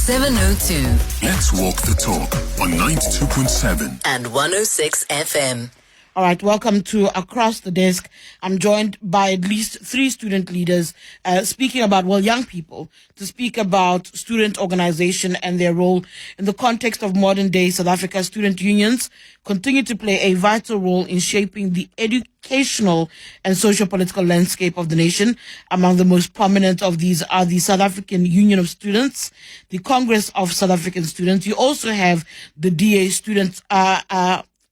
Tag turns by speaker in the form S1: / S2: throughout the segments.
S1: 702.
S2: Let's walk the talk on 92.7
S1: and 106 FM.
S3: All right, welcome to Across the Desk. I'm joined by at least 3 student leaders speaking about, young people, to speak about student organization and their role in the context of modern day South Africa. Student unions continue to play a vital role in shaping the educational and socio-political landscape of the nation. Among the most prominent of these are the South African Union of Students, the Congress of South African Students. You also have the DA Students,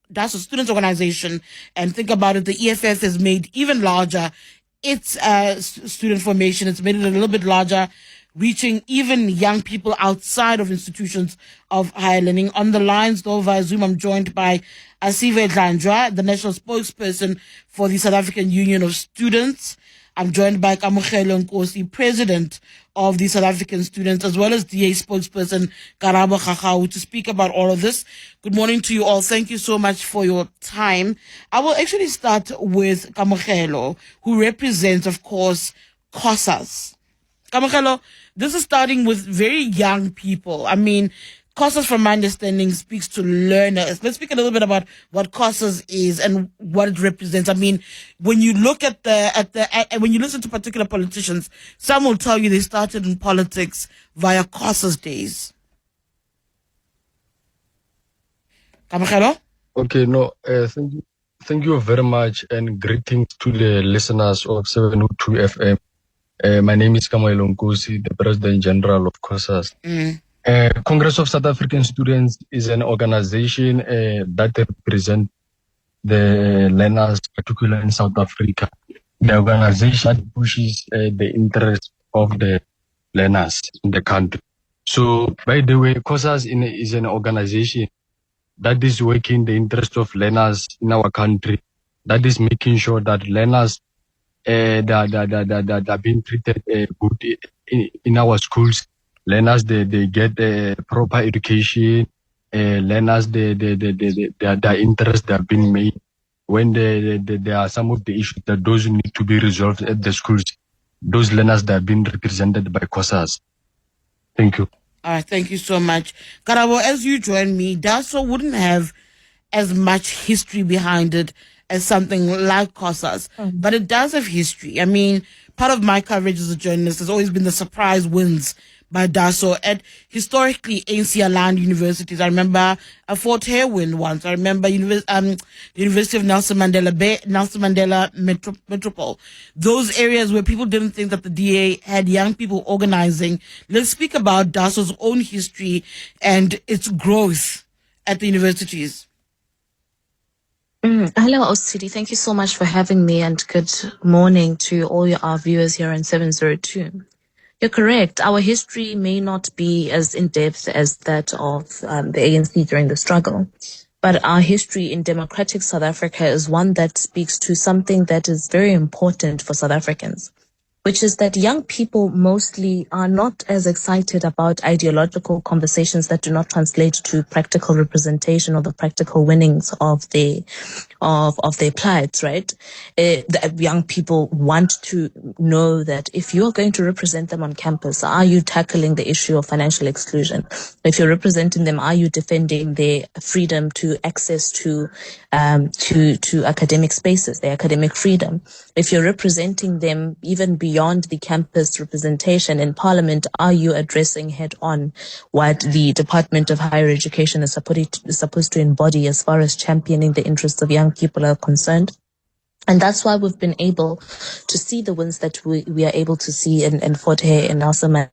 S3: that's a students organization, and think about it, the EFF has made even larger its student formation. It's made it a little bit larger, reaching even young people outside of institutions of higher learning. On the lines, though, via Zoom, I'm joined by Asive Dlanjwa, the national spokesperson for the South African Union of Students. I'm joined by Kamogelo Nkosi, president of the South African Students, as well as DA spokesperson Karabo, Khakhau, to speak about all of this. Good morning to you all. Thank you so much for your time. I will actually start with Kamogelo, who represents, of course, COSAS. Kamogelo, this is starting with very young people. I mean, COSAS, from my understanding, speaks to learners. Let's speak a little bit about what COSAS is and what it represents. I mean, when you look at when you listen to particular politicians, some will tell you they started in politics via COSAS days. Kamogelo?
S4: Okay, thank you very much, and greetings to the listeners of 702 FM. My name is Kamogelo Nkosi, the President General of COSAS. Congress of South African Students is an organization that represents the learners, particularly in South Africa. The organization pushes the interests of the learners in the country. So, by the way, COSAS is an organization that is working in the interest of learners in our country, that is making sure that learners that are being treated good in our schools. Learners, they get proper education. Learners, their interests have been made. When there are some of the issues that those need to be resolved at the schools, those learners that have been represented by COSAS. Thank you.
S3: All right, thank you so much. Karabo, as you join me, DASO wouldn't have as much history behind it as something like COSAS, but it does have history. I mean, part of my coverage as a journalist has always been the surprise wins by DASO at historically ANC-aligned universities. I remember a Fort Hare win once. I remember University of Nelson Mandela Metropole. Those areas where people didn't think that the DA had young people organizing. Let's speak about DASO's own history and its growth at the universities.
S5: Hello, Tshidi. Thank you so much for having me, and good morning to all our viewers here on 702. You're correct. Our history may not be as in-depth as that of the ANC during the struggle, but our history in democratic South Africa is one that speaks to something that is very important for South Africans, which is that young people mostly are not as excited about ideological conversations that do not translate to practical representation or the practical winnings of their plights, right? The young people want to know that if you're going to represent them on campus, are you tackling the issue of financial exclusion? If you're representing them, are you defending their freedom to access to academic spaces, their academic freedom? If you're representing them even beyond the campus representation in Parliament, are you addressing head-on what the Department of Higher Education is supposed to embody as far as championing the interests of young people are concerned? And that's why we've been able to see the wins that we are able to see in Fort Hare and Nelson at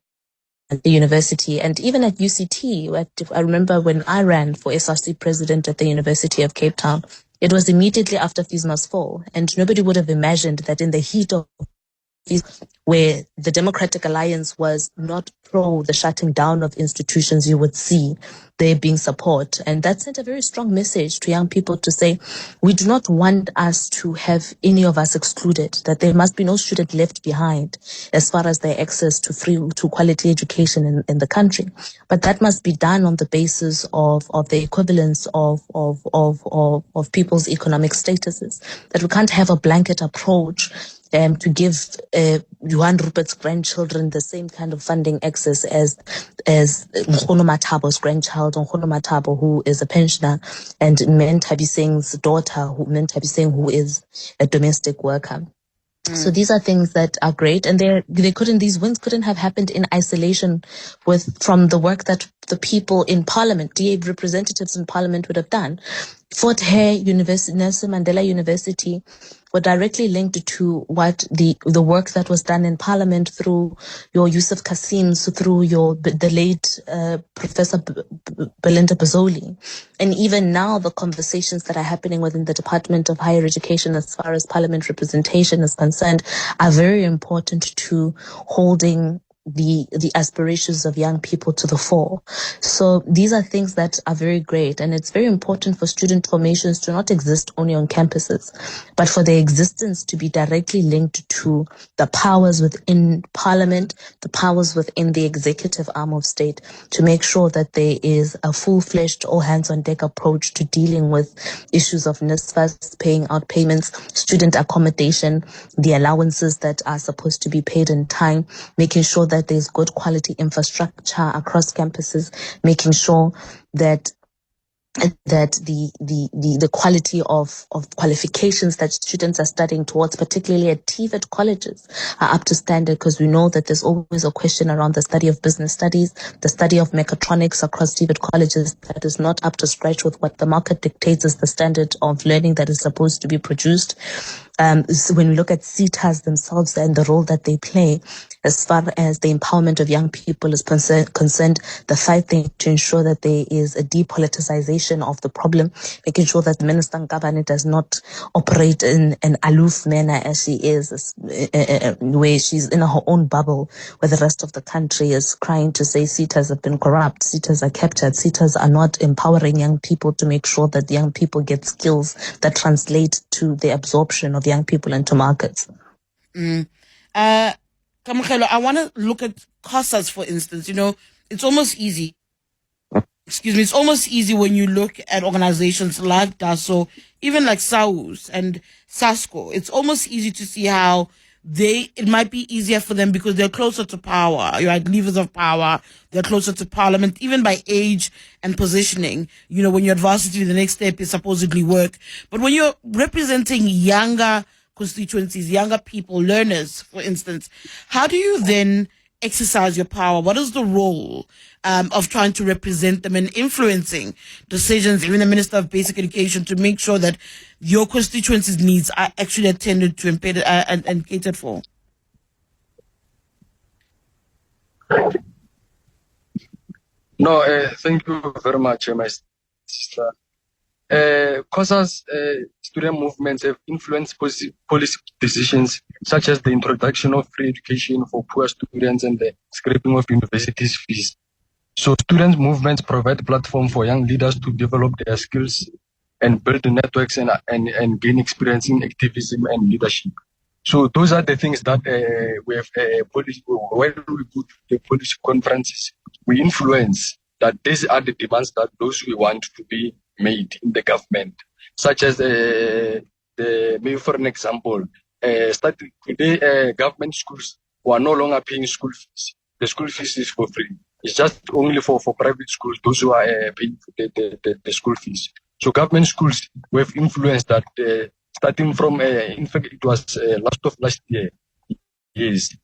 S5: the university, and even at UCT. I remember when I ran for SRC president at the University of Cape Town, it was immediately after Fees Must Fall, and nobody would have imagined that in the heat of where the Democratic Alliance was not pro the shutting down of institutions, you would see there being support. And that sent a very strong message to young people to say, we do not want us to have any of us excluded, that there must be no student left behind as far as their access to quality education in the country. But that must be done on the basis of the equivalence of people's economic statuses, that we can't have a blanket approach to give Johan Rupert's grandchildren the same kind of funding access as Nkgono Mathabo's grandchild, Nkgono Mathabo, who is a pensioner, and Mentabi Singh's daughter, Mentabi Singh, who is a domestic worker. So these are things that are great, and these wins couldn't have happened in isolation from the work that the people in Parliament, DA representatives in Parliament would have done. Fort Hare University, Nelson Mandela University were directly linked to what the work that was done in Parliament through your Yusuf Kasim, so through the late Professor Belinda Bazoli. And even now, the conversations that are happening within the Department of Higher Education as far as Parliament representation is concerned are very important to holding the aspirations of young people to the fore. So these are things that are very great, and it's very important for student formations to not exist only on campuses, but for their existence to be directly linked to the powers within Parliament, the powers within the executive arm of state, to make sure that there is a full-fledged, all-hands-on-deck approach to dealing with issues of NSFAS, paying out payments, student accommodation, the allowances that are supposed to be paid in time, making sure that there's good quality infrastructure across campuses, making sure that the quality of qualifications that students are studying towards, particularly at TVET colleges, are up to standard, because we know that there's always a question around the study of business studies, the study of mechatronics across TVET colleges that is not up to scratch with what the market dictates as the standard of learning that is supposed to be produced. So when we look at CETAs themselves and the role that they play as far as the empowerment of young people is concerned, the fight to ensure that there is a depoliticization of the problem, making sure that Minister Nkabane does not operate in an aloof manner as she is, where she's in her own bubble, where the rest of the country is crying to say CETAs have been corrupt, CETAs are captured, CETAs are not empowering young people to make sure that young people get skills that translate to the absorption of young people into markets.
S3: Kamogelo, I want to look at COSAS, for instance. You know, it's almost easy. It's almost easy when you look at organizations like DASO, even like SAUS and SASCO. It's almost easy to see how it might be easier for them because they're closer to power, right? Levers of power. They're closer to Parliament, even by age and positioning. You know, when you're at varsity, the next step is supposedly work. But when you're representing younger constituencies, younger people, learners, for instance, how do you then exercise your power? What is the role of trying to represent them and influencing decisions, even the Minister of Basic Education, to make sure that your constituencies' needs are actually attended to and catered for?
S4: No, thank you very much, my sister. COSAS student movements have influenced policy decisions such as the introduction of free education for poor students and the scrapping of universities' fees. So student movements provide a platform for young leaders to develop their skills and build networks and gain experience in activism and leadership. So those are the things that we have when we go to the policy conferences, we influence that these are the demands that those we want to be made in the government, such as maybe for an example, starting today, government schools who are no longer paying school fees. The school fees is for free. It's just only for private schools, those who are paying the school fees. So government schools, we have influenced that starting from, in fact, it was last year. Yes,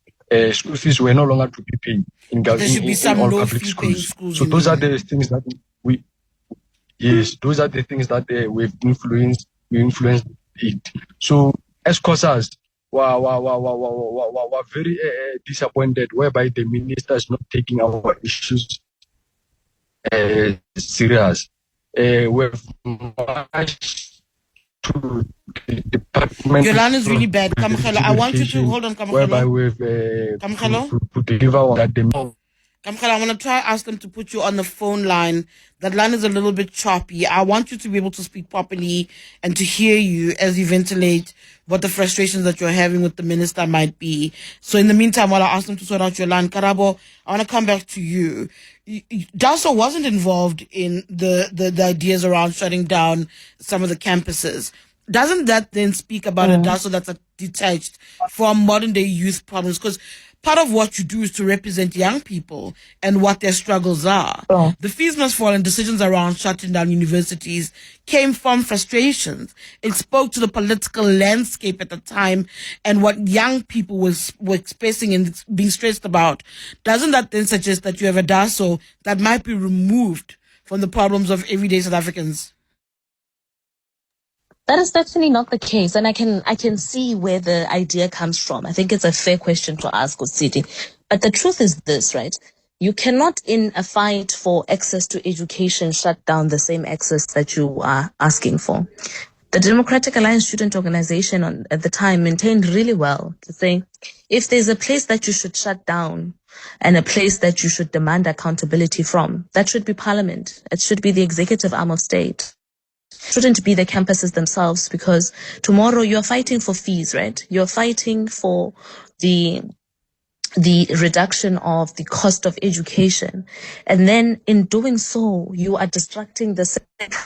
S4: school fees were no longer to be paid in all public schools. So those are the things that those are the things that we've influenced. We influenced it. So as COSAS, we're very disappointed, whereby the minister is not taking our issues serious. We've marched to the department.
S3: Your line is really bad, Kamogelo. I want you to hold on, Kamogelo.
S4: Whereby we've to deliver on that.
S3: Kamogelo, I want to try ask them to put you on the phone line. That line is a little bit choppy. I want you to be able to speak properly and to hear you as you ventilate what the frustrations that you're having with the minister might be. So in the meantime, while I ask them to sort out your line, Karabo, I want to come back to you. DASO wasn't involved in the ideas around shutting down some of the campuses. Doesn't that then speak about a DASO that's detached from modern day youth problems? Because part of what you do is to represent young people and what their struggles are.
S5: Oh.
S3: The fees must fall and decisions around shutting down universities came from frustrations. It spoke to the political landscape at the time and what young people were expressing and being stressed about. Doesn't that then suggest that you have a DASO that might be removed from the problems of everyday South Africans?
S5: That is definitely not the case, and I can see where the idea comes from. I think it's a fair question to ask, Tshidi. But the truth is this, right? You cannot, in a fight for access to education, shut down the same access that you are asking for. The Democratic Alliance Student Organization at the time maintained really well to say, if there's a place that you should shut down and a place that you should demand accountability from, that should be Parliament. It should be the executive arm of state. Shouldn't be the campuses themselves, because tomorrow you're fighting for fees, right? You're fighting for the reduction of the cost of education. And then in doing so, you are distracting the sector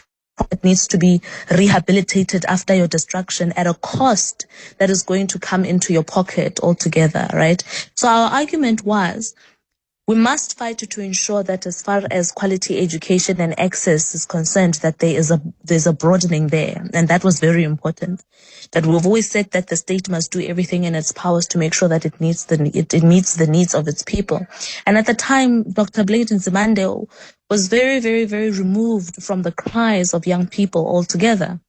S5: that needs to be rehabilitated after your destruction at a cost that is going to come into your pocket altogether, right? So our argument was, we must fight to ensure that as far as quality education and access is concerned, that there's a broadening there. And that was very important. That we've always said that the state must do everything in its powers to make sure that it meets the needs of its people. And at the time, Dr. Blade Nzimande was very, very, very removed from the cries of young people altogether.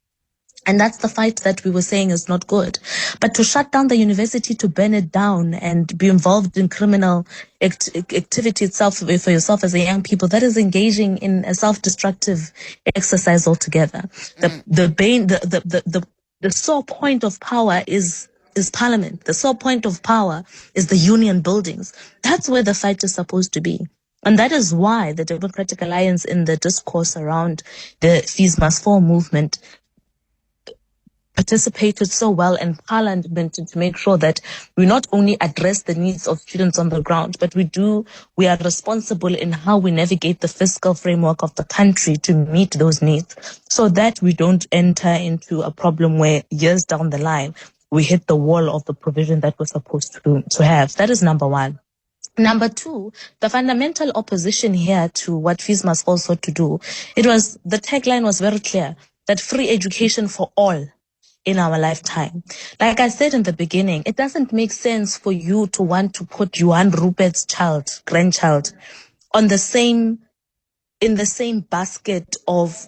S5: And that's the fight that we were saying is not good. But to shut down the university, to burn it down and be involved in criminal activity itself for yourself as a young people, that is engaging in a self-destructive exercise altogether. The sole point of power is Parliament. The sole point of power is the union buildings. That's where the fight is supposed to be. And that is why the Democratic Alliance, in the discourse around the Fees Must Fall movement, participated so well in Parliament to make sure that we not only address the needs of students on the ground, but we are responsible in how we navigate the fiscal framework of the country to meet those needs, so that we don't enter into a problem where years down the line we hit the wall of the provision that we're supposed to have. That is number one. Number two, the fundamental opposition here to what Fees Must Fall sought to do, the tagline was very clear, that free education for all in our lifetime. Like I said in the beginning, it doesn't make sense for you to want to put Johan Rupert's grandchild, in the same basket of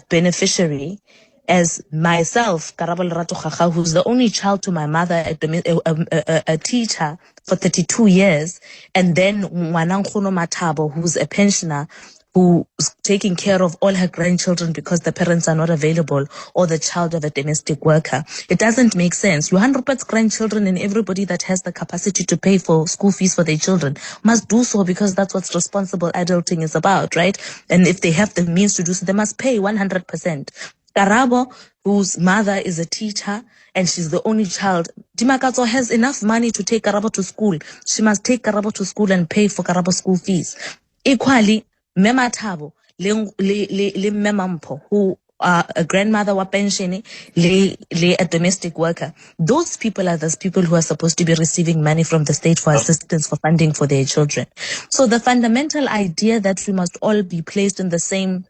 S5: beneficiary as myself, Karabo Khakhau, who's the only child to my mother, a teacher for 32 years, and then Ngwanangkgono Matabo, who's a pensioner, who's taking care of all her grandchildren because the parents are not available, or the child of a domestic worker. It doesn't make sense. Johan Rupert's grandchildren and everybody that has the capacity to pay for school fees for their children must do so, because that's what responsible adulting is about, right? And if they have the means to do so, they must pay 100%. Karabo, whose mother is a teacher and she's the only child, Dimakato has enough money to take Karabo to school. She must take Karabo to school and pay for Karabo school fees. Equally, Mema Thabo, le Memampo, who are a grandmother wa pension, a domestic worker. Those people are those people who are supposed to be receiving money from the state for assistance, for funding for their children. So the fundamental idea that we must all be placed in the same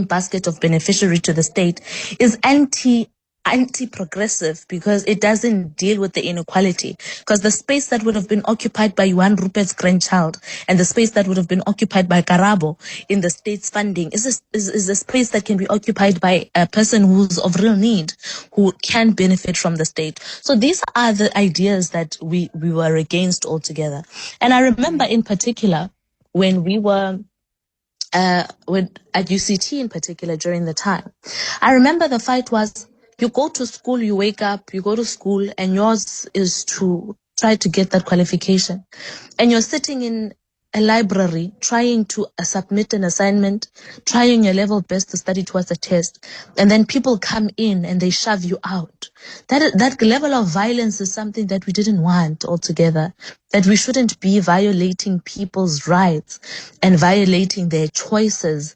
S5: basket of beneficiary to the state is anti-progressive, because it doesn't deal with the inequality. Because the space that would have been occupied by Johan Rupert's grandchild and the space that would have been occupied by Karabo in the state's funding is a space that can be occupied by a person who's of real need, who can benefit from the state. So these are the ideas that we were against altogether. And I remember in particular when we were at UCT in particular during the time, I remember the fight was, you go to school, you wake up, you go to school, and yours is to try to get that qualification. And you're sitting in a library trying to submit an assignment, trying your level best to study towards a test, and then people come in and they shove you out. That level of violence is something that we didn't want altogether, that we shouldn't be violating people's rights and violating their choices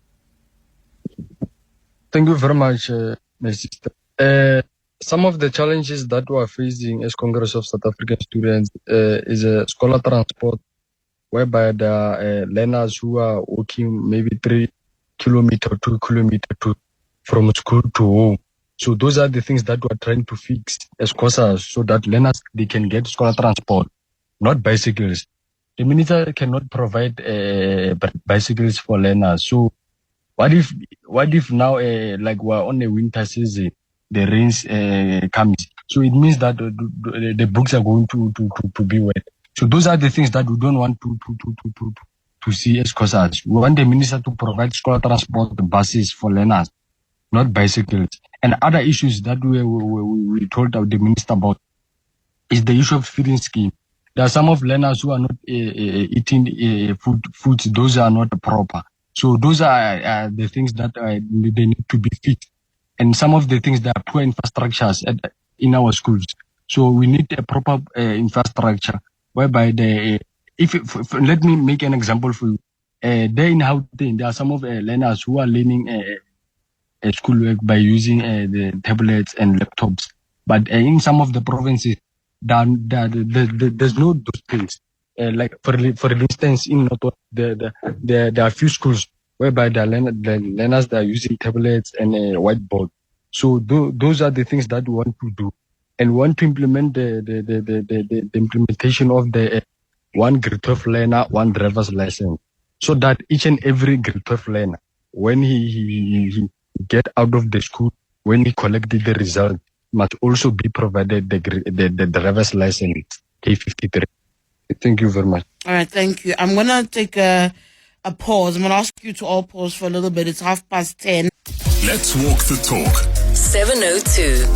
S4: Thank you very much, my sister. Some of the challenges that we are facing as Congress of South African Students is scholar transport, whereby there are learners who are walking maybe 3 kilometers, 2 kilometers from school to home. So those are the things that we are trying to fix as COSAS, so that learners, they can get scholar transport, not bicycles. The minister cannot provide bicycles for learners. So what if now, like we're on a winter season, the rains comes. So it means that the books are going to be wet. So those are the things that we don't want to see as COSAS. We want the minister to provide scholar transport buses for learners, not bicycles. And other issues that we told the minister about is the issue of feeding scheme. There are some of learners who are not eating foods. Those are not proper. So those are the things that they need to be fixed. And some of the things that are poor infrastructures in our schools. So we need a proper infrastructure whereby let me make an example for you. There in Gauteng, there are some of learners who are learning schoolwork by using the tablets and laptops. But in some of the provinces, there's no those things. Like for instance, in North, there are few schools whereby the learners that are using tablets and a whiteboard. So those are the things that we want to do, and we want to implement the implementation of the one grade 12 learner, one driver's license, so that each and every grade 12 learner, when he get out of the school, when he collected the result, must also be provided the driver's license K53. Thank you very much.
S3: All right, thank you. I'm gonna take a pause. I'm gonna ask you to all pause for a little bit. It's 10:30.
S2: Let's walk the talk.
S1: 702.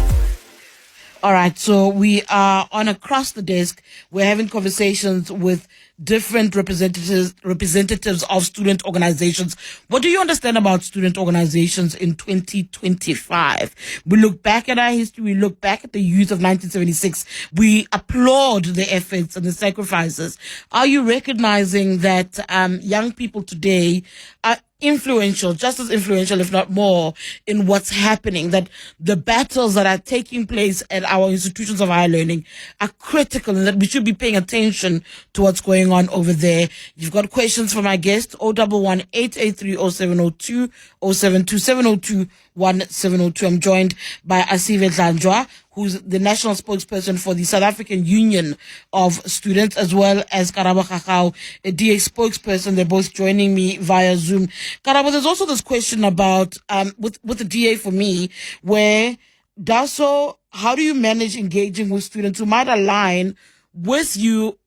S3: All right, so we are on Across the Desk. We're having conversations with different representatives of student organizations. What do you understand about student organizations in 2025? We look back at our history. We look back at the youth of 1976. We applaud the efforts and the sacrifices. Are you recognizing that young people today are influential, just as influential, if not more, in what's happening, that the battles that are taking place at our institutions of higher learning are critical, and that we should be paying attention to what's going on over there? You've got questions for my guest, 011-883-0702, 072-702-1702. I'm joined by Asive Dlanjwa, who's the national spokesperson for the South African Union of Students, as well as Khakhau, a DA spokesperson. They're both joining me via Zoom. Karabo, there's also this question about, with the DA for me, where DASO, how do you manage engaging with students who might align with you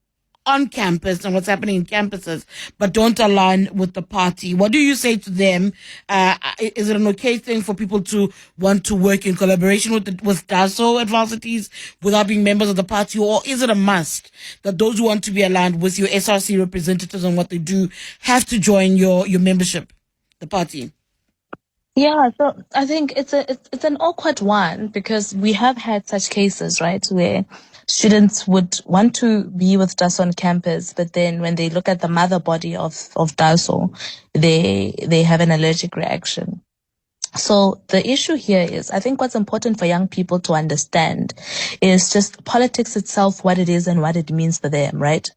S3: on campus and what's happening in campuses, but don't align with the party? What do you say to them? Is it an okay thing for people to want to work in collaboration with DASO at varsities without being members of the party? Or is it a must that those who want to be aligned with your SRC representatives and what they do have to join your membership, the party?
S5: Yeah, so I think it's an awkward one, because we have had such cases, right, where students would want to be with DASO on campus, but then when they look at the mother body of DASO, they have an allergic reaction. So the issue here is, I think what's important for young people to understand is just politics itself, what it is and what it means for them, right?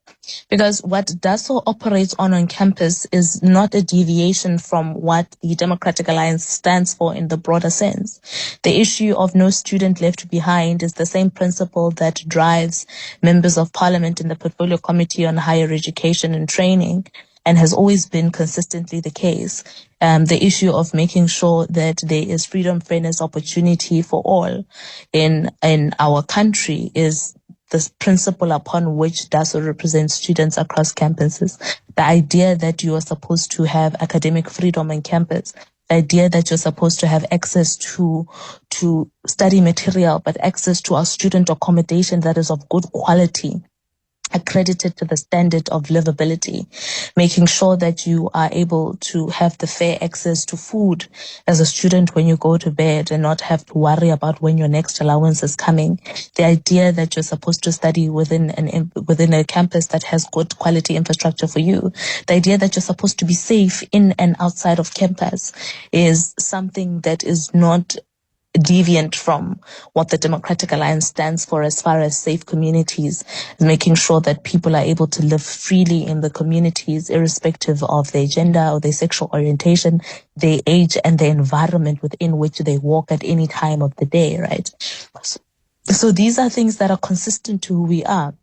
S5: Because what DASO operates on campus is not a deviation from what the Democratic Alliance stands for in the broader sense. The issue of no student left behind is the same principle that drives members of parliament in the Portfolio Committee on Higher Education and Training, and has always been consistently the case. The issue of making sure that there is freedom, fairness, opportunity for all in our country is the principle upon which DASO represents students across campuses. The idea that you are supposed to have academic freedom on campus, the idea that you're supposed to have access to study material, but access to our student accommodation that is of good quality, accredited to the standard of livability, making sure that you are able to have the fair access to food as a student when you go to bed and not have to worry about when your next allowance is coming. The idea that you're supposed to study within a campus that has good quality infrastructure for you. The idea that you're supposed to be safe in and outside of campus is something that is not deviant from what the Democratic Alliance stands for as far as safe communities, making sure that people are able to live freely in the communities, irrespective of their gender or their sexual orientation, their age, and the environment within which they walk at any time of the day, right? So these are things that are consistent to who we are.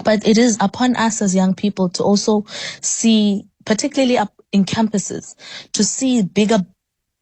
S5: But it is upon us as young people to also see, particularly up in campuses, to see bigger,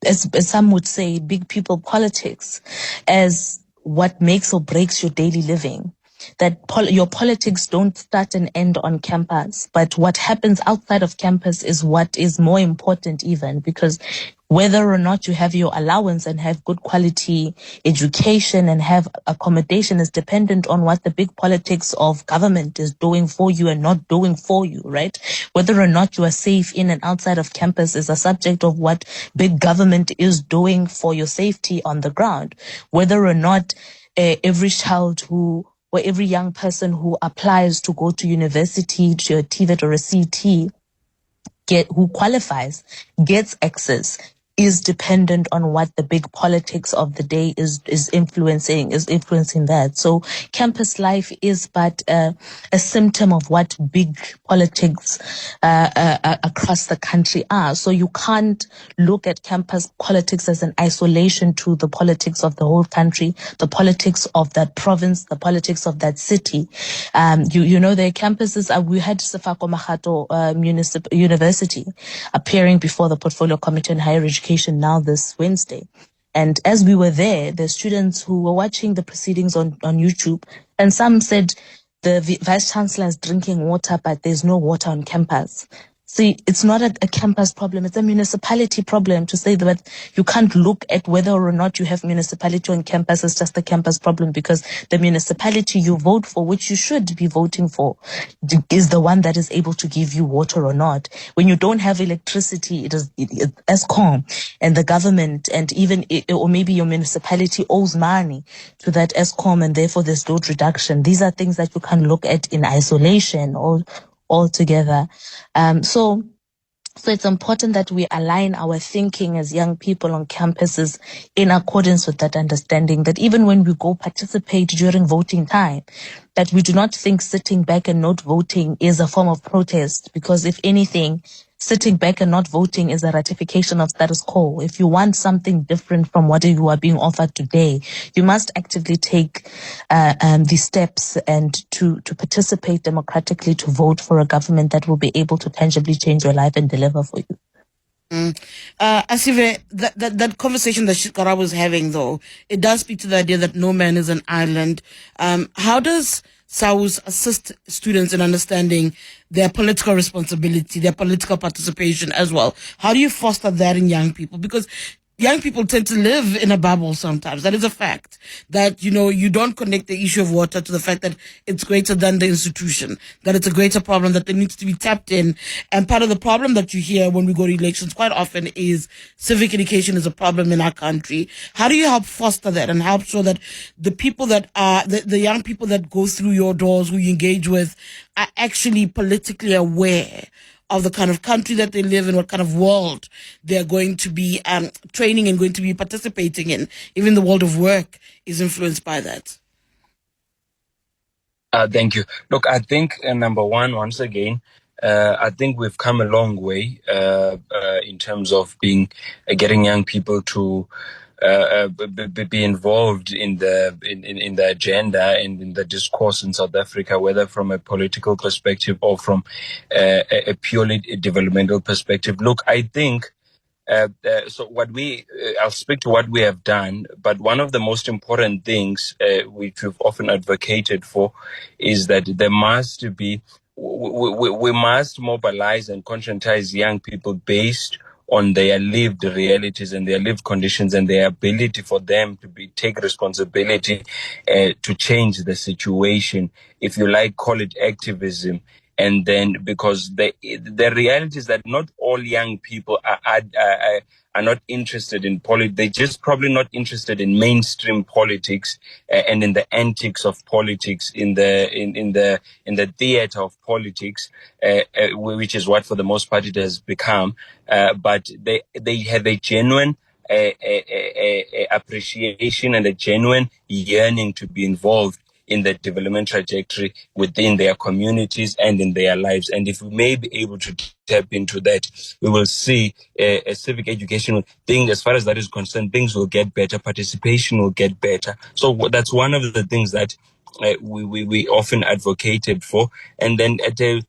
S5: as some would say, big people politics as what makes or breaks your daily living. That your politics don't start and end on campus, but what happens outside of campus is what is more important even, because whether or not you have your allowance and have good quality education and have accommodation is dependent on what the big politics of government is doing for you and not doing for you, right? Whether or not you are safe in and outside of campus is a subject of what big government is doing for your safety on the ground. Whether or not every child or every young person who applies to go to university, to a TVET or a CT, who qualifies, gets access, is dependent on what the big politics of the day is influencing that. So campus life is but a symptom of what big politics across the country are. So you can't look at campus politics as an isolation to the politics of the whole country, the politics of that province, the politics of that city. You know, their campuses we had Sefako Mahato University appearing before the Portfolio Committee on Higher Education now this Wednesday. And as we were there, the students who were watching the proceedings on YouTube, and some said the Vice Chancellor is drinking water, but there's no water on campus. See, it's not a campus problem, it's a municipality problem to say that you can't look at whether or not you have municipality on campus as just a campus problem, because the municipality you vote for, which you should be voting for, is the one that is able to give you water or not. When you don't have electricity, it is ESCOM and the government, and even, or maybe your municipality owes money to that ESCOM, and therefore there's load reduction. These are things that you can look at in isolation or altogether. So it's important that we align our thinking as young people on campuses in accordance with that understanding, that even when we go participate during voting time, that we do not think sitting back and not voting is a form of protest, because if anything, sitting back and not voting is a ratification of status quo. If you want something different from what you are being offered today, you must actively take the steps and to participate democratically, to vote for a government that will be able to tangibly change your life and deliver for you.
S3: Asive, that conversation that Karabo was having, though, it does speak to the idea that no man is an island. How does SAUS assist students in understanding their political responsibility, their political participation as well? How do you foster that in young people? Because young people tend to live in a bubble sometimes. That is a fact. That, you don't connect the issue of water to the fact that it's greater than the institution, that it's a greater problem that needs to be tapped in. And part of the problem that you hear when we go to elections quite often is civic education is a problem in our country. How do you help foster that and help so that the people that are, the young people that go through your doors, who you engage with, are actually politically aware of the kind of country that they live in, what kind of world they're going to be training and going to be participating in? Even the world of work is influenced by that.
S6: Thank you. Look, I think number one, once again, I think we've come a long way in terms of getting young people to be involved in the agenda and in the discourse in South Africa, whether from a political perspective or from a purely developmental perspective. Look, I think so I'll speak to what we have done, but one of the most important things which we've often advocated for is that there must be, we must mobilize and conscientize young people based on their lived realities and their lived conditions and their ability for them to take responsibility to change the situation. If you like, call it activism. And then, because the reality is that not all young people are not interested in politics. They're just probably not interested in mainstream politics and in the antics of politics, in the theater of politics, which is what for the most part it has become. But they have a genuine appreciation and a genuine yearning to be involved in the development trajectory within their communities and in their lives. And if we may be able to tap into that, we will see a civic educational thing. As far as that is concerned, things will get better, participation will get better. So that's one of the things that we often advocated for. And then at a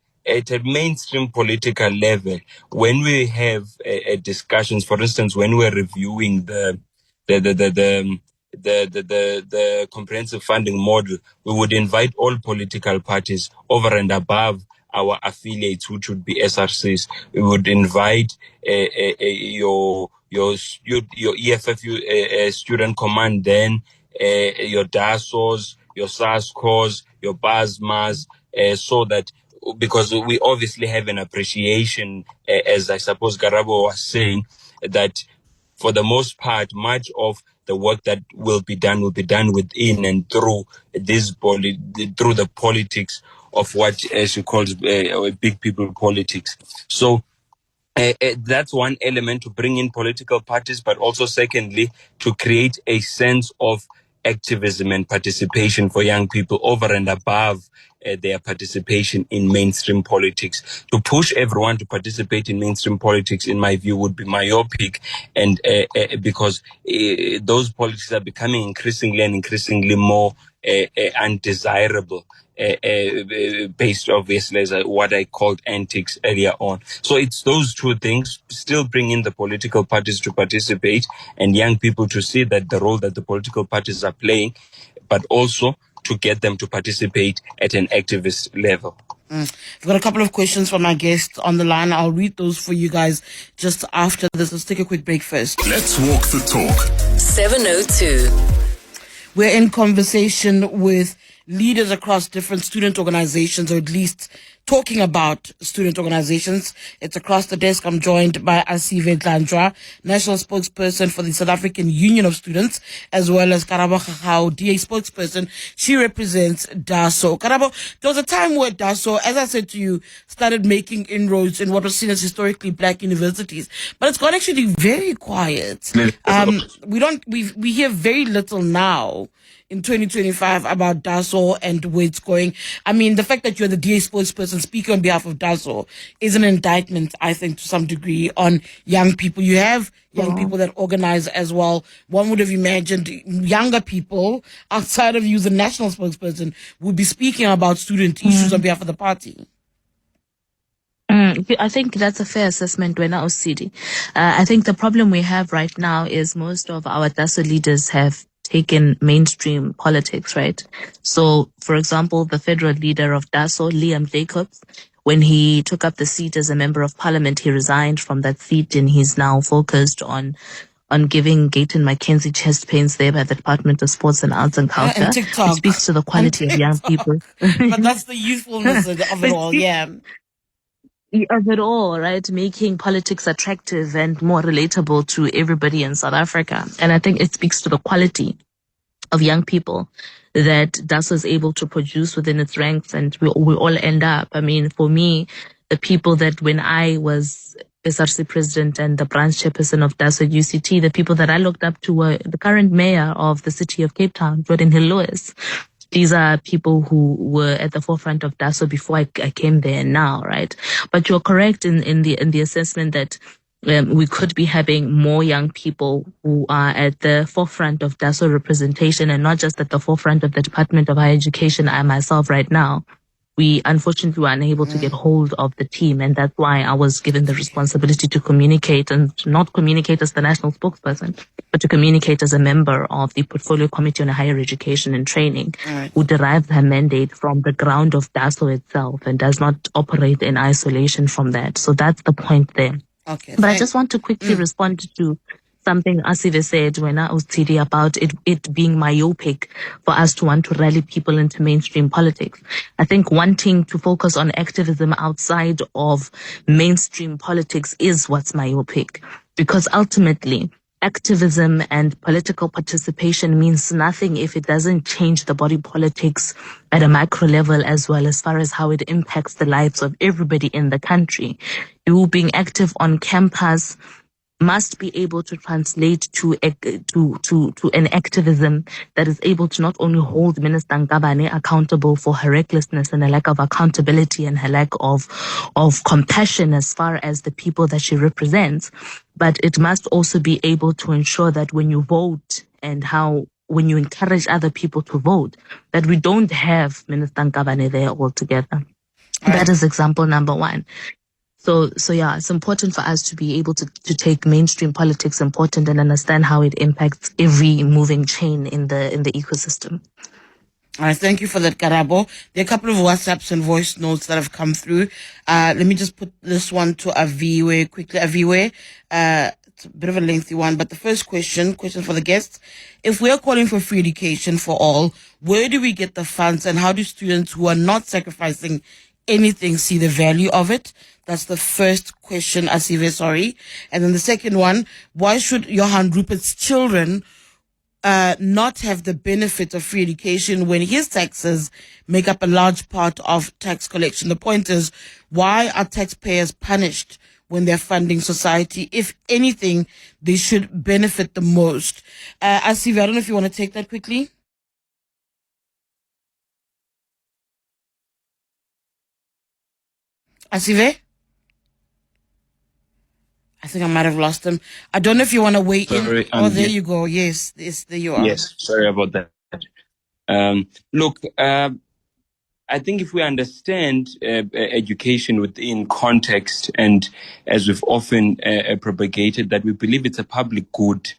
S6: mainstream political level, when we have discussions, for instance, when we're reviewing the comprehensive funding model, we would invite all political parties over and above our affiliates, which would be SRCs. We would invite your EFF student command, then your DASOs, your SASCOs, your BASMAs, so that, because we obviously have an appreciation, as I suppose Karabo was saying, that for the most part, much of the work that will be done within and through through the politics of what she calls big people politics. So that's one element, to bring in political parties, but also secondly, to create a sense of activism and participation for young people over and above their participation in mainstream politics. To push everyone to participate in mainstream politics, in my view, would be myopic, and because those politics are becoming increasingly more undesirable, based obviously as what I called antics earlier on. So it's those two things: still bring in the political parties to participate and young people to see that the role that the political parties are playing, but also to get them to participate at an activist level.
S3: I've got a couple of questions from my guests on the line. I'll read those for you guys just after this. Let's take a quick break first.
S2: Let's walk the talk.
S1: 702.
S3: We're in conversation with leaders across different student organizations, or at least talking about student organizations. It's across the desk. I'm joined by Asive Dlanjwa, national spokesperson for the South African Union of Students, as well as Karabo Khakhau, DA spokesperson. She represents DASO. Karabo, there was a time where DASO, as I said to you, started making inroads in what was seen as historically black universities, but it's got actually very quiet. We hear very little now in 2025 about DASO and where it's going. I mean, the fact that you're the DA spokesperson speaking on behalf of DASO is an indictment, I think, to some degree on young people. You have young people that organize as well. One would have imagined younger people outside of you, the national spokesperson, would be speaking about student issues on behalf of the party.
S5: I think that's a fair assessment, Wena Osidi. I think the problem we have right now is most of our DASO leaders have taken mainstream politics, right? So, for example, the federal leader of DASO, Liam Jacobs, when he took up the seat as a member of parliament, he resigned from that seat and he's now focused on giving Gayton Mackenzie chest pains there by the Department of Sports and Arts and Culture.
S3: And TikTok.
S5: It speaks to the quality of young people.
S3: But that's the youthfulness of it all, yeah.
S5: Of it all, right? Making politics attractive and more relatable to everybody in South Africa. And I think it speaks to the quality of young people that DASO is able to produce within its ranks, and we all end up. I mean, for me, the people that when I was SRC president and the branch chairperson of DASO at UCT, the people that I looked up to were the current mayor of the city of Cape Town, Jordan Hill Lewis. These are people who were at the forefront of DASO before I came there now, right? But you're correct in the assessment that we could be having more young people who are at the forefront of DASO representation and not just at the forefront of the Department of Higher Education. I myself right now, we unfortunately were unable to get hold of the team, and that's why I was given the responsibility to communicate, and not communicate as the national spokesperson, but to communicate as a member of the Portfolio Committee on Higher Education and Training, who derives her mandate from the ground of DASO itself and does not operate in isolation from that. So that's the point there.
S3: Okay.
S5: But I just want to quickly respond to something Asive said when I was Tshidi about it being myopic for us to want to rally people into mainstream politics. I think wanting to focus on activism outside of mainstream politics is what's myopic, because ultimately activism and political participation means nothing if it doesn't change the body politics at a macro level, as well as far as how it impacts the lives of everybody in the country. You being active on campus must be able to translate to an activism that is able to not only hold Minister Ngabane accountable for her recklessness and her lack of accountability and her lack of compassion as far as the people that she represents, but it must also be able to ensure that when you vote and when you encourage other people to vote, that we don't have Minister Ngabane there altogether. That is example number one. So yeah, it's important for us to be able to take mainstream politics important and understand how it impacts every moving chain in the ecosystem.
S3: All right, thank you for that, Karabo. There are a couple of WhatsApps and voice notes that have come through. Let me just put this one to Aviwe quickly. Aviwe, it's a bit of a lengthy one, but the first question for the guests. If we're calling for free education for all, where do we get the funds, and how do students who are not sacrificing anything see the value of it? That's the first question, Asive, sorry. And then the second one, why should Johan Rupert's children not have the benefit of free education when his taxes make up a large part of tax collection? The point is, why are taxpayers punished when they're funding society? If anything, they should benefit the most. Asive, I don't know if you want to take that quickly. Asive? I think I might have lost him. I don't know if you want to weigh in. Oh, there you go. Yes, there you are.
S6: Yes, sorry about that. Look, I think if we understand education within context, and as we've often propagated, that we believe it's a public good,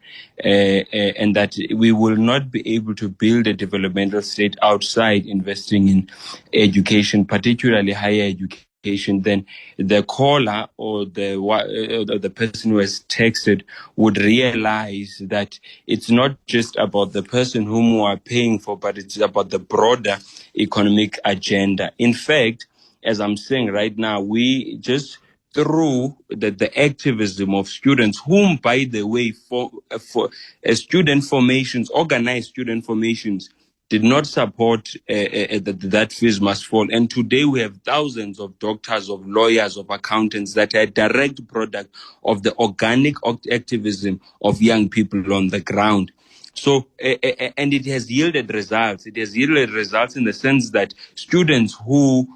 S6: and that we will not be able to build a developmental state outside investing in education, particularly higher education, then the caller or the person who has texted would realize that it's not just about the person whom we are paying for, but it's about the broader economic agenda. In fact, as I'm saying right now, we just through the activism of students, whom, by the way, for student formations, organized student formations, did not support that fees must fall. And today we have thousands of doctors, of lawyers, of accountants that are a direct product of the organic activism of young people on the ground. So, and it has yielded results. It has yielded results in the sense that students who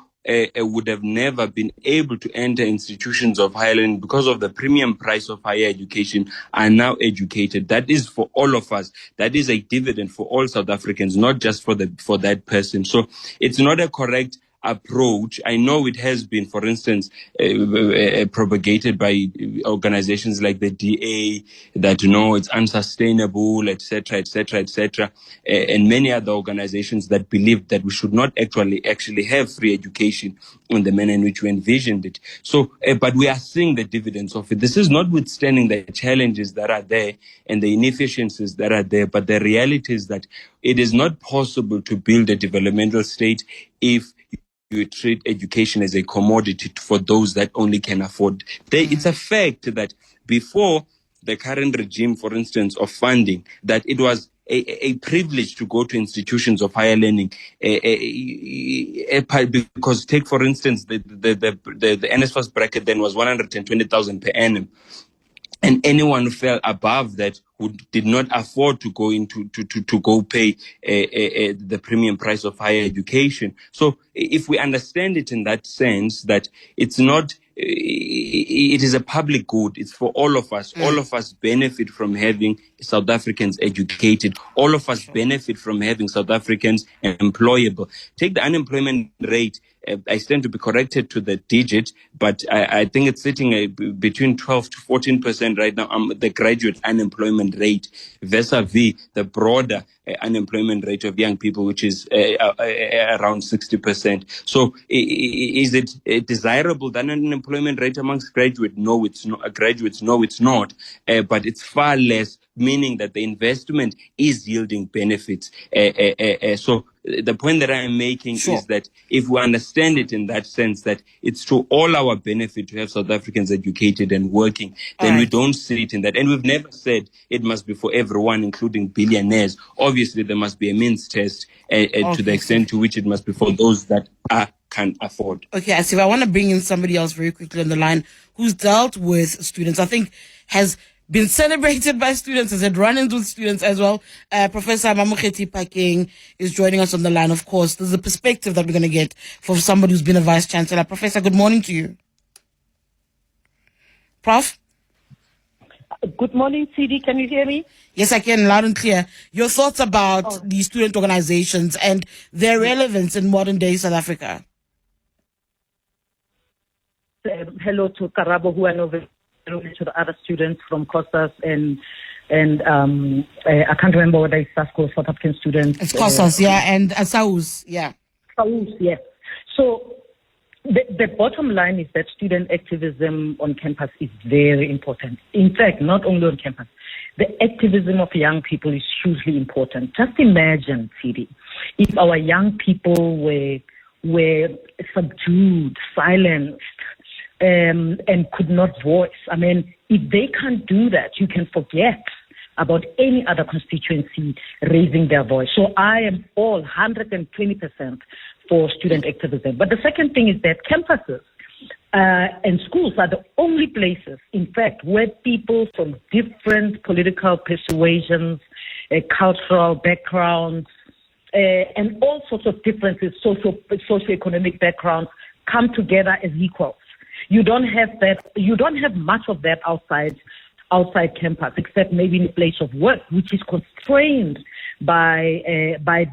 S6: would have never been able to enter institutions of higher learning because of the premium price of higher education are now educated. That is for all of us. That is a dividend for all South Africans, not just for that person. So it's not a correct approach. I know it has been, for instance, propagated by organizations like the DA that it's unsustainable, etc., etc., etc., and many other organizations that believe that we should not actually have free education in the manner in which we envisioned it. So, but we are seeing the dividends of it. This is notwithstanding the challenges that are there and the inefficiencies that are there, but the reality is that it is not possible to build a developmental state if you treat education as a commodity for those that only can afford. It's a fact that before the current regime, for instance, of funding, that it was a privilege to go to institutions of higher learning, because take, for instance, the NSFAS bracket then was 120,000 per annum. And anyone who fell above that who did not afford to go to go pay the premium price of higher education. So if we understand it in that sense, that it's not, it is a public good. It's for all of us. All of us benefit from having South Africans educated. All of us benefit from having South Africans employable. Take the unemployment rate I stand to be corrected to the digit, but I think it's sitting between 12 to 14% right now. The graduate unemployment rate vis-a-vis the broader unemployment rate of young people, which is around 60%. So is it desirable that an unemployment rate amongst graduates? No, it's not. Graduates, no, it's not. But it's far less, meaning that the investment is yielding benefits. So the point that I am making is that if we understand it in that sense, that it's to all our benefit to have South Africans educated and working, then we don't see it in that. And we've never said it must be for everyone, including billionaires. Obviously, there must be a means test to the extent to which it must be for those that can afford.
S3: Okay, Asive, I want to bring in somebody else very quickly on the line who's dealt with students, I think has been celebrated by students, has had run-ins with students as well. Professor Mamokgethi Phakeng is joining us on the line, of course. There's a perspective that we're going to get for somebody who's been a vice-chancellor. Professor, good morning to you. Prof?
S7: Good morning, Tshidi. Can you hear me?
S3: Yes, I can, loud and clear. Your thoughts about the student organizations and their relevance in modern-day South Africa?
S7: Hello to Karabo, who I know very well, to the other students from COSAS and I can't remember whether it's SASCO or South African students.
S3: It's COSAS, and SAUS,
S7: SAUS, yes. So the bottom line is that student activism on campus is very important. In fact, not only on campus, the activism of young people is hugely important. Just imagine, Tshidi, if our young people were subdued, silenced, and could not voice. I mean, if they can't do that, you can forget about any other constituency raising their voice. So I am all 120% for student activism. But the second thing is that campuses and schools are the only places, in fact, where people from different political persuasions, cultural backgrounds, and all sorts of differences, socioeconomic backgrounds, come together as equals. You don't have that. You don't have much of that outside campus, except maybe in a place of work, which is constrained by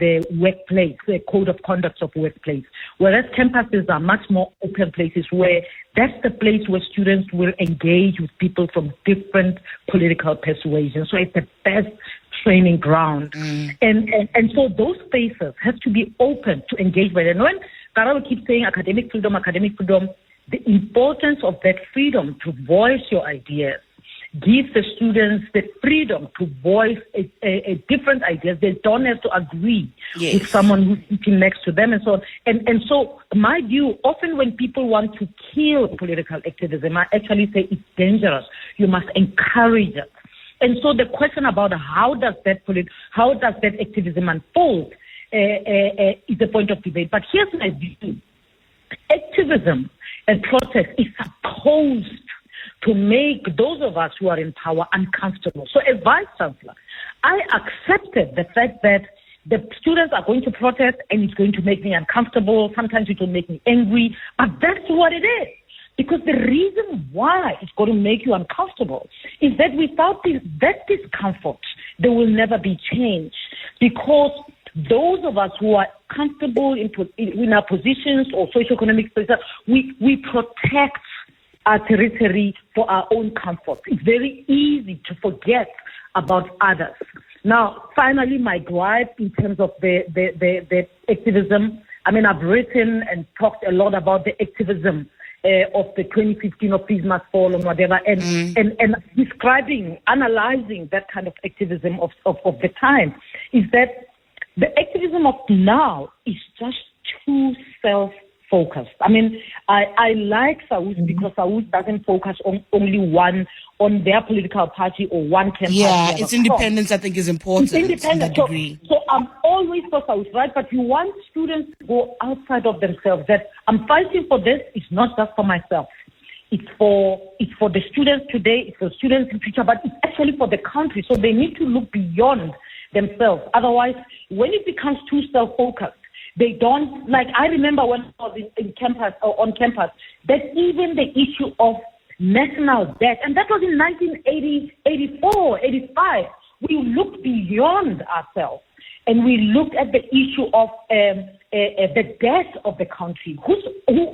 S7: the workplace, the code of conduct of workplace. Whereas campuses are much more open places where that's the place where students will engage with people from different political persuasions. So it's the best training ground. And so those spaces have to be open to engage with them. When Karabo keeps saying academic freedom, the importance of that freedom to voice your ideas, give the students the freedom to voice a different ideas. They don't have to agree with someone who's sitting next to them and so on. And so my view, often when people want to kill political activism, I actually say it's dangerous. You must encourage it. And so the question about how does that activism unfold is a point of debate. But here's my view. Activism and protest is supposed to make those of us who are in power uncomfortable. So as Vice Chancellor, I accepted the fact that the students are going to protest and it's going to make me uncomfortable. Sometimes it will make me angry, but that's what it is. Because the reason why it's going to make you uncomfortable is that without that discomfort, there will never be change. Because those of us who are comfortable in our positions or socioeconomic positions, we protect our territory for our own comfort. It's very easy to forget about others. Now, finally, my gripe in terms of the activism, I mean, I've written and talked a lot about the activism of the 2015 of Peace Must Fall and whatever, and describing, analyzing that kind of activism of the time, is that the activism of now is just too self-focused. I mean, I like SAUS because SAUS doesn't focus on only on their political party or one campaign.
S3: Yeah, its independence, I think, is important.
S7: It's independent. So I'm always for SAUS, right? But you want students to go outside of themselves. That I'm fighting for this. It's not just for myself. It's for the students today. It's for students in future. But it's actually for the country. So they need to look beyond themselves. Otherwise, when it becomes too self-focused, they don't, like I remember when I was in campus or on campus, that even the issue of national debt, and that was in 1980, 84, 85, we looked beyond ourselves and we looked at the issue of the debt of the country.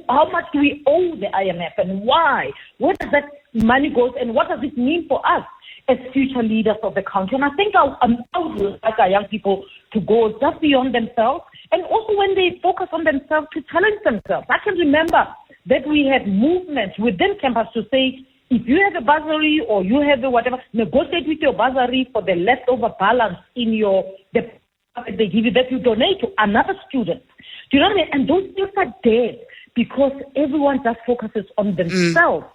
S7: How much do we owe the IMF and why? Where does that money go and what does it mean for us as future leaders of the country? And I think I would like our young people to go just beyond themselves, and also when they focus on themselves, to challenge themselves. I can remember that we had movements within campus to say, if you have a bursary or you have a whatever, negotiate with your bursary for the leftover balance in they give you, that you donate to another student. Do you know what I mean? And those things are dead because everyone just focuses on themselves.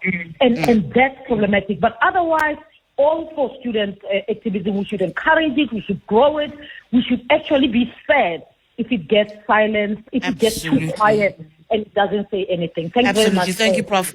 S7: And that's problematic. But otherwise, all for student activism, we should encourage it, we should grow it, we should actually be sad if it gets silenced, if it gets too quiet and it doesn't say anything. Thank you very much.
S3: Thank you, Prof.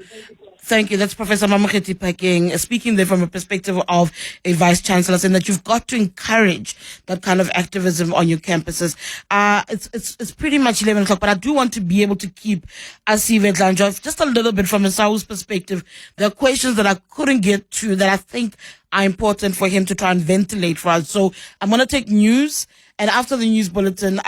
S3: Thank you. That's Professor Mamokgethi Phakeng speaking there from a perspective of a vice chancellor, saying that you've got to encourage that kind of activism on your campuses. It's pretty much 11 o'clock, but I do want to be able to keep Asive Dlanjwa just a little bit from a South's perspective. There are questions that I couldn't get to that I think are important for him to try and ventilate for us. So I'm going to take news, and after the news bulletin,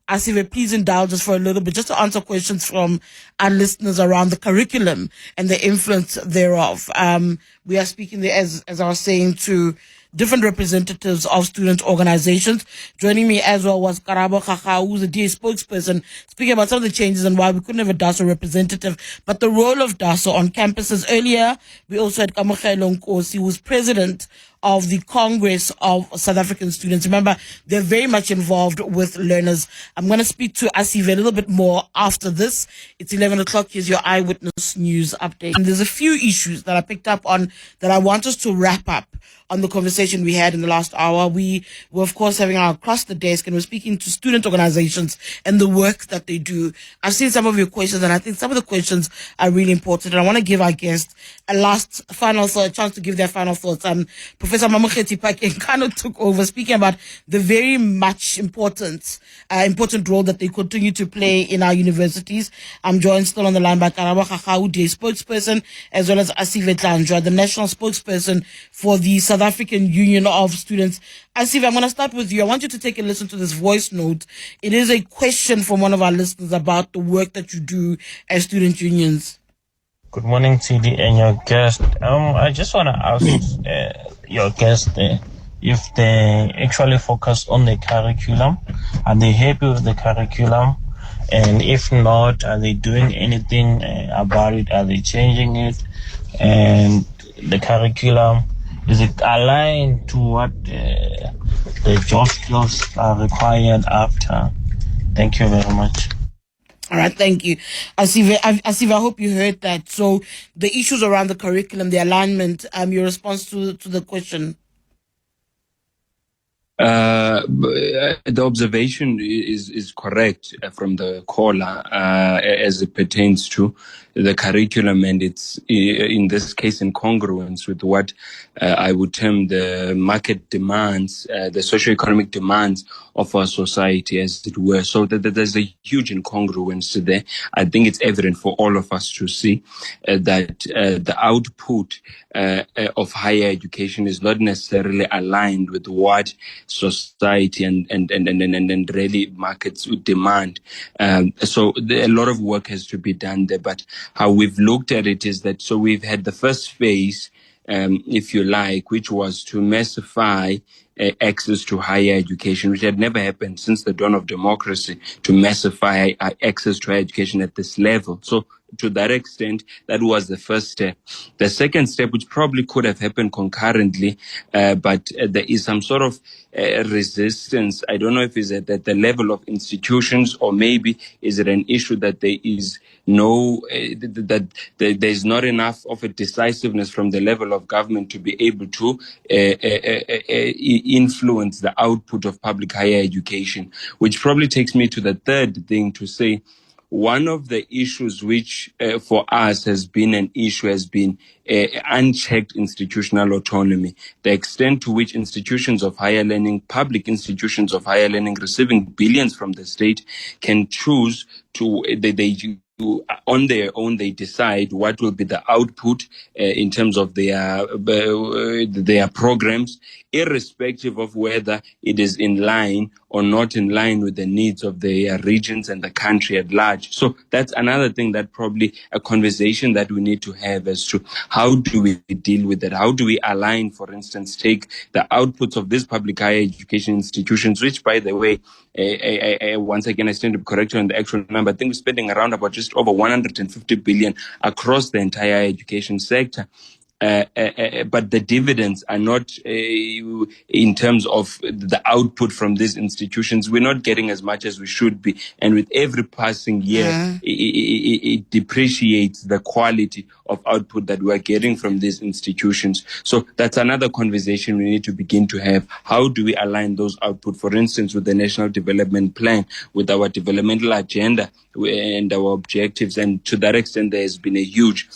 S3: Asive, please indulge us for a little bit just to answer questions from our listeners around the curriculum and the influence thereof. We are speaking there, as I was saying, to different representatives of student organizations. Joining me as well was Karabo, Khakhau, who's a DA spokesperson, speaking about some of the changes and why we couldn't have a DASO representative, but the role of DASO on campuses. Earlier, we also had Kamogelo Nkosi, who's president of the Congress of South African Students. Remember, they're very much involved with learners. I'm going to speak to Asive a little bit more after this. It's 11 o'clock. Here's your Eyewitness News update. And there's a few issues that I picked up on that I want us to wrap up on the conversation we had in the last hour. We were, of course, having our across the desk, and we're speaking to student organizations and the work that they do. I've seen some of your questions, and I think some of the questions are really important. And I want to give our guests a chance to give their final thoughts. Professor Mamokgethi Phakeng kind of took over, speaking about the very much important role that they continue to play in our universities. I'm joined still on the line by Karabo Khakhau, DA spokesperson, as well as Asive Dlanjwa, the national spokesperson for the South African Union of Students. Asive, I'm going to start with you. I want you to take a listen to this voice note. It is a question from one of our listeners about the work that you do as student unions.
S8: Good morning, Tshidi and your guest. I just want to ask your guest if they actually focus on the curriculum. Are they happy with the curriculum? And if not, are they doing anything about it? Are they changing it? And the curriculum, is it aligned to what the job skills are required after? Thank you very much.
S3: All right, thank you. Asive, I hope you heard that. So the issues around the curriculum, the alignment, your response to the question.
S6: The observation is correct from the caller as it pertains to the curriculum, and it's in this case in congruence with what I would term the market demands, the socioeconomic demands of our society, as it were. So that there's a huge incongruence there. I think it's evident for all of us to see that the output of higher education is not necessarily aligned with what society and really markets would demand. So a lot of work has to be done there. But how we've looked at it is that, so we've had the first phase, if you like, which was to massify access to higher education, which had never happened since the dawn of democracy, to massify access to higher education at this level. So to that extent, that was the first step. The second step, which probably could have happened concurrently, but there is some sort of resistance. I don't know if it's at the level of institutions, or maybe is it an issue that there is there's not enough of a decisiveness from the level of government to be able to influence the output of public higher education, which probably takes me to the third thing to say. One of the issues which for us has been an issue has been unchecked institutional autonomy, the extent to which institutions of higher learning, public institutions of higher learning receiving billions from the state, can choose to, on their own, they decide what will be the output in terms of their programs, irrespective of whether it is in line or not in line with the needs of the regions and the country at large. So that's another thing that probably a conversation that we need to have as to how do we deal with that? How do we align, for instance, take the outputs of these public higher education institutions, which, by the way, once again, I stand to be corrected on the actual number. I think we're spending around about just over 150 billion across the entire education sector. But the dividends are not, in terms of the output from these institutions, we're not getting as much as we should be. And with every passing year, it depreciates the quality of output that we're getting from these institutions. So that's another conversation we need to begin to have. How do we align those output, for instance, with the National Development Plan, with our developmental agenda and our objectives? And to that extent, there has been a huge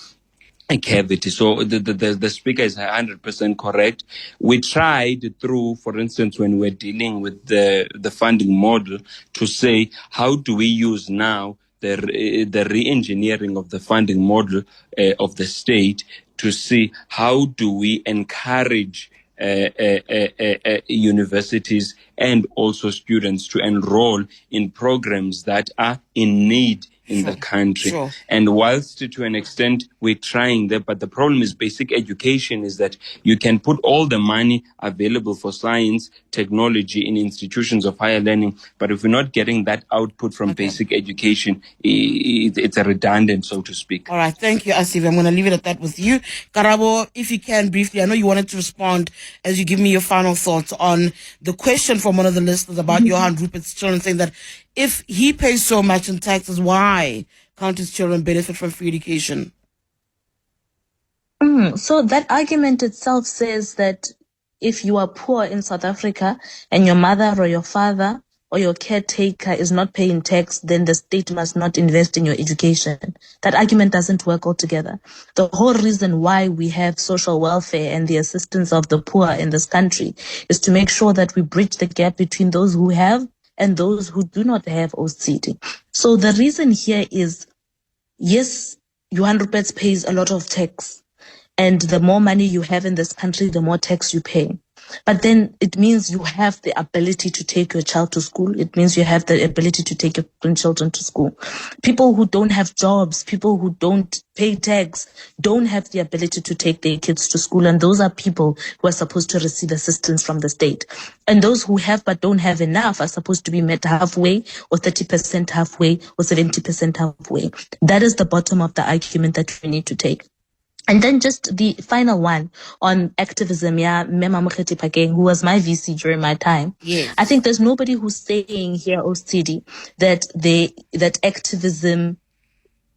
S6: cavity. So the speaker is 100% correct. We tried through, for instance, when we're dealing with the funding model, to say, how do we use now the re-engineering of the funding model of the state to see how do we encourage universities and also students to enroll in programs that are in need in the country.
S3: Sure.
S6: And whilst to an extent we're trying that, but the problem is basic education is that you can put all the money available for science, technology in institutions of higher learning, but if we're not getting that output from basic education, it's a redundant, so to speak.
S3: All right, thank you, Asive. I'm going to leave it at that with you. Karabo, if you can briefly, I know you wanted to respond as you give me your final thoughts on the question from one of the listeners about Johan Rupert's children, saying that if he pays so much in taxes, why can't his children benefit from free education?
S5: So that argument itself says that if you are poor in South Africa and your mother or your father or your caretaker is not paying tax, then the state must not invest in your education. That argument doesn't work altogether. The whole reason why we have social welfare and the assistance of the poor in this country is to make sure that we bridge the gap between those who have and those who do not have OCD. So the reason here is, yes, Johan Rupert pays a lot of tax. And the more money you have in this country, the more tax you pay. But then it means you have the ability to take your child to school. It means you have the ability to take your grandchildren to school. People who don't have jobs, people who don't pay tax, don't have the ability to take their kids to school. And those are people who are supposed to receive assistance from the state. And those who have but don't have enough are supposed to be met halfway, or 30% halfway, or 70% halfway. That is the bottom of the argument that we need to take. And then just the final one on activism, Mema Mokgeti Phakeng, who was my VC during my time.
S3: Yes.
S5: I think there's nobody who's saying here, OCD, that activism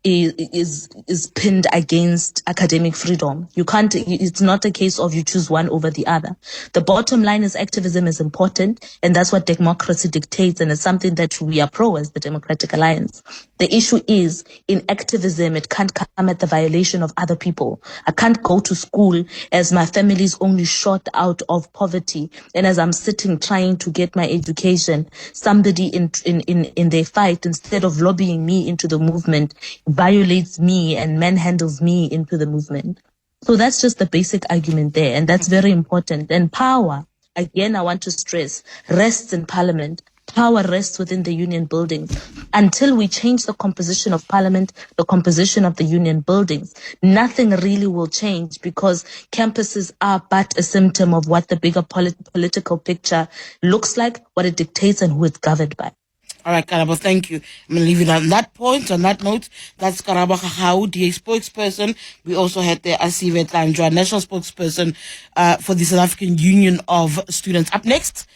S5: is pinned against academic freedom. You can't, it's not a case of you choose one over the other. The bottom line is activism is important, and that's what democracy dictates, and it's something that we are pro as the Democratic Alliance. The issue is, in activism, it can't come at the violation of other people. I can't go to school as my family is only shot out of poverty, and as I'm sitting trying to get my education, somebody in their fight, instead of lobbying me into the movement, violates me and manhandles me into the movement. So that's just the basic argument there, and that's very important. And power, again, I want to stress, rests in Parliament. Power rests within the union buildings. Until we change the composition of Parliament, the composition of the union buildings, nothing really will change, because campuses are but a symptom of what the bigger political picture looks like, what it dictates, and who it's governed by.
S3: All right, Karabo, thank you. I'm going to leave it on that point, on that note. That's Karabo Khakhau, DA spokesperson. We also had the Asive Dlanjwa, national spokesperson for the South African Union of Students. Up next,